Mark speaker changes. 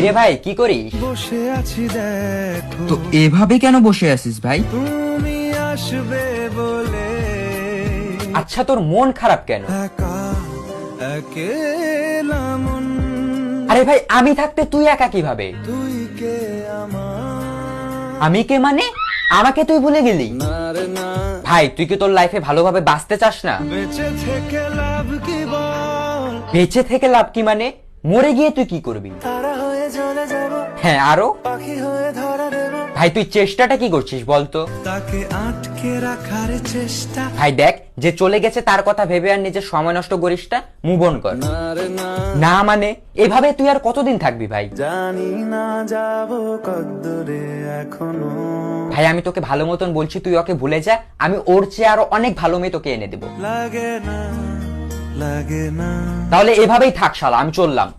Speaker 1: রে ভাই কি করিস?
Speaker 2: বসে আছি দেখো,
Speaker 3: তো এভাবে কেন বসে আছিস ভাই?
Speaker 2: তুমি আসবে বলে
Speaker 1: আচ্ছা তোর মন খারাপ কেন?
Speaker 2: একা একেলা মন,
Speaker 1: আরে ভাই আমি থাকতে তুই একা কিভাবে?
Speaker 2: তুই কে আমার
Speaker 1: আমি কে মানে? আমাকে তুই ভুলে গেলি?
Speaker 2: না রে না,
Speaker 1: ভাই তুই কি তোর লাইফে ভালোভাবে বাঁচতে চাস না?
Speaker 2: বেঁচে থেকে লাভ কি বল,
Speaker 1: বেঁচে থেকে লাভ কি মানে? মরে গিয়ে তুই কি করবি?
Speaker 2: তারা হয়ে চলে যাব,
Speaker 1: হ্যাঁ আরো?
Speaker 2: পাখি হয়ে ধরা দেব,
Speaker 1: ভাই তুই চেষ্টাটা কি করছিস বলতো?
Speaker 2: তাকে আটকে রাখার চেষ্টা,
Speaker 1: ভাই দেখ যে চলে গেছে তার কথা ভেবে আর নিজের সময় নষ্ট করিস না, মুভ অন কর।
Speaker 2: না রে না,
Speaker 1: না মানে এভাবে তুই আর কতদিন থাকবি ভাই?
Speaker 2: জানি না যাব কদ্দূরে এখনো,
Speaker 1: ভাই আমি তোকে ভালো মতন বলছি তুই ওকে ভুলে যা, আমি ওর চেয়ে আরো অনেক ভালো মেয়ে তোকে এনে দেবো।
Speaker 2: লাগে না লাগে না।
Speaker 1: তাহলে এভাবেই থাক শালা, আমি চললাম।